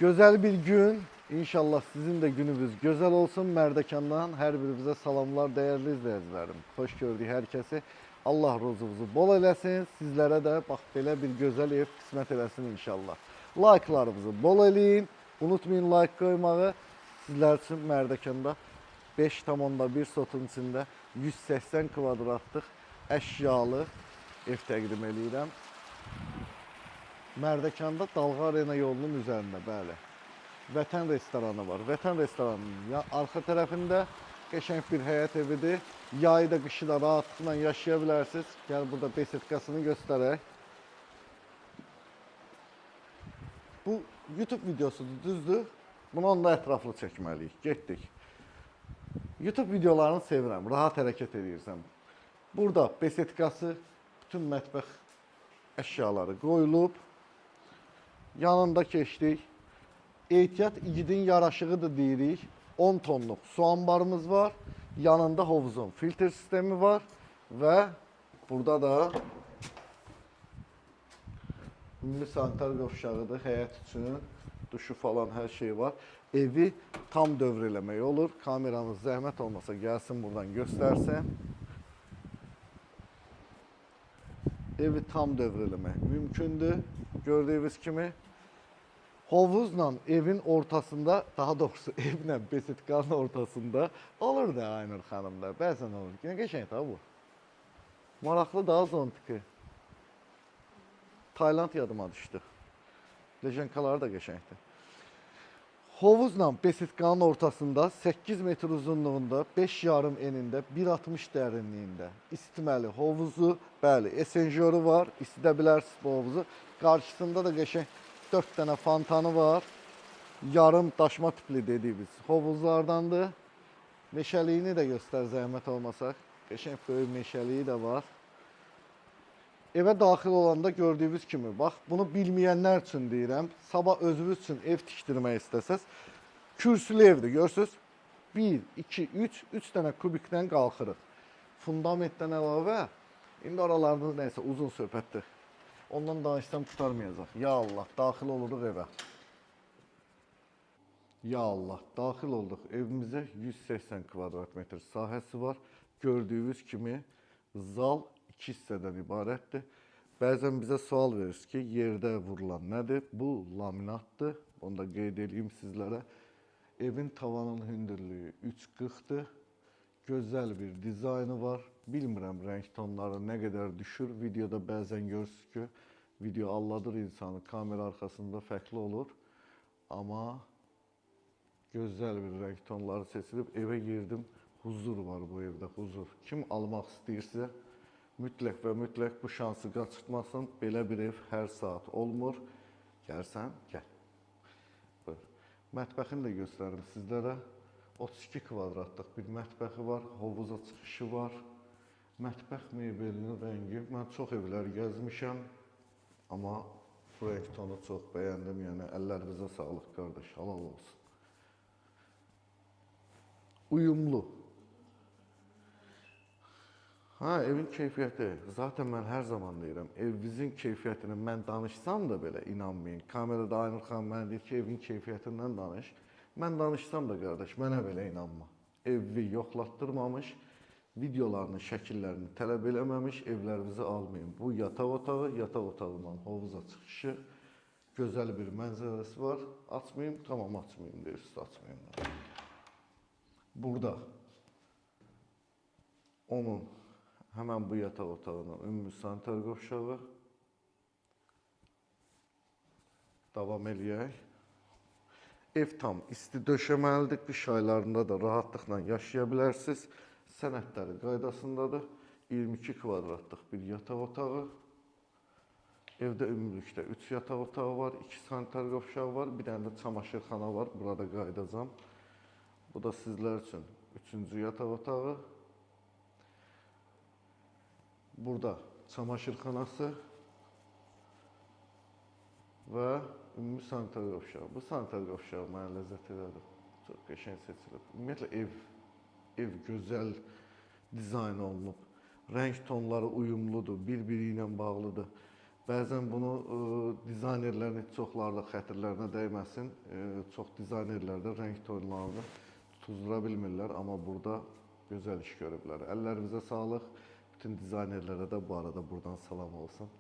Güzel bir gün. İnşallah sizin de gününüz güzel olsun. Merdekan'dan her birinize salamlar değerli izleyicilerim. Hoş gördük herkesi. Allah ruzunuzu bol eləsin. Sizlere de bak böyle bir güzel ev kısmet eləsin inşallah. Like'larınızı bol eləyin. Unutmayın like koymağı. Sizler için Merdekan'da 5,1 sotun içinde 180 kvadratlıq əşyalı ev təqdim edirəm. Mərdəkanda Dalğa Arena yolunun üzərində, bəli. Vətən restoranı var. Vətən restoranının arxa tərəfində qəşəng bir həyət evidir. Yayı da, qışı da rahatlıqla yaşaya bilərsiniz. Gəl burada besetkasını göstərək. Bu YouTube videosudur, düzdür. Bunu onda ətraflı çəkməliyik. Getdik. YouTube videolarını sevirəm. Rahat hərəkət edirsən. Burada besetkası, bütün mətbəx əşyaları qoyulub. Yanında keçdik. Ehtiyat igidin yaraşığıdır deyirik. 10 tonluq su anbarımız var. Yanında hovuzun filtr sistemi var. Və burada da ümumi sanitar qovşağıdır. Həyət üçün duşu falan hər şey var. Evi tam dövr eləmək olur. Kameramız zəhmət olmasa gəlsin buradan göstərsin. Evi tam dövr eləmək mümkündür. Gördüyünüz kimi hovuzla evin ortasında, daha doğrusu evlə besetkanın ortasında olur da Aynur xanımlar. Bəzən olur. Yine qəşəng tabi bu. Maraqlı daha zontiki. Tayland yadıma düşdü. Lejenkaları da qəşəngdir. Hovuzla besetkanın ortasında 8 metr uzunluğunda, 5,5 enində, 1,60 dərinliyində istiməli hovuzu, bəli, esenjoru var. İstidə bilərsiniz bu hovuzu. Qarşısında da qəşəng 4 dənə fontanı var. Yarım daşma tipli dediğimiz hovuzlardandır. Meşəliyini də göstər zəhmət olmasaq. Qəşəng böyük meşəliyi də var. Evə daxil olanda gördüyünüz kimi, bax, bunu bilməyənlər üçün deyirəm. Sabah özünüz üçün ev tikdirmək istəsəz, kürsülü evdir, görürsünüz. 1, 2, 3 dənə kubikdən qalxırıq. Fundamentdən əlavə, indi oralarda neysə uzun söhbətdir. Ondan danışsam tutarmayacaq. Ya Allah, daxil oluruq evə. Ya Allah, daxil olduq. Evimizə 180 kvadrat metr sahəsi var. Gördüyünüz kimi zal 2 hissədən ibarətdir. Bəzən bizə sual verirsiniz ki, yerdə vurulan nədir? Bu laminatdır. Onu da qeyd edeyim sizlərə. Evin tavanın hündürlüyü 3,40-dır. Gözəl bir dizaynı var. Bilmirəm rəng tonları nə qədər düşür. Videoda bəzən görürsünüz ki, video alladır insanı. Kamera arxasında fərqli olur. Amma gözəl bir rəng tonları seçilib. Evə girdim. Huzur var bu evdə, huzur. Kim almaq istəyirsə, mütləq və mütləq bu şansı qaçırtmasın. Belə bir ev hər saat olmur. Gəlsən, gəl. Buyur. Mətbəxini də göstərim sizlərə. 32 kvadratlıq bir mətbəxi var, hovuza çıxışı var. Mətbəx mebelinin rəngi, mən çox evlər gəzmişəm, amma bu rəng tonu çox bəyəndim, yəni əllərinizə sağlıq qardaş, halal olsun. Uyumlu. Evin keyfiyyəti, zaten mən hər zaman deyirəm, evinizin keyfiyyətini mən danışsam da belə inanmayın. Kamerada Aynur xanım mənə deyir ki, evin keyfiyyətindən danış. Mən danışsam da qardaş, mənə belə inanma. Evi yoxlatdırmamış, videolarını, şəkillərini tələb eləməmiş evlərinizi almayın. Bu yataq otağı, yataq otağından hovuza çıxışı, gözəl bir mənzərəsi var. Açmayayım, tamam açmayayım deyirsiniz, açmayayım da. Burada onun həmən bu yataq otağının ümumi sanitar qovşağı. Davam eləyək. Ev tam isti döşəməlidir. Qış aylarında da rahatlıqla yaşaya bilərsiniz. Sənədləri qaydasındadır. 22 kvadratlıq bir yataq otağı. Evdə ümumilikdə 3 yataq otağı var, 2 sanitar qovşağı var, bir dənə də çamaşırxana var. Burada qaydacam. Bu da sizlər üçün 3-cü yataq otağı. Burada çamaşırxanası və ümumi sanitar qovşağı. Bu sanitar qovşağı mənə ləzzət elədi. Çox qəşəng seçilib. Ümumiyyətlə ev gözəl dizayn olunub. Rəng tonları uyumludur, bir-biri ilə bağlıdır. Bəzən bunu dizaynerlərin heç çoxları da xətirlərinə dəyməsin. Çox dizaynerlər də rəng tonlarını tuzdura bilmirlər, amma burada gözəl iş görüblər. Əllərimizə sağlıq. Bütün dizaynerlərə də bu arada buradan salam olsun.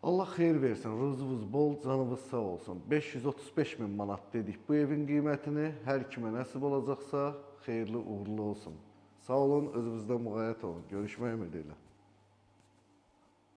Allah xeyir versin, ruzunuz bol, canınız sağ olsun. 535 min manat dedik bu evin qiymətini. Hər kimə nəsib olacaqsa, xeyirli uğurlu olsun. Sağ olun, özünüzdən müğayət olun. Görüşmək ümidi ilə.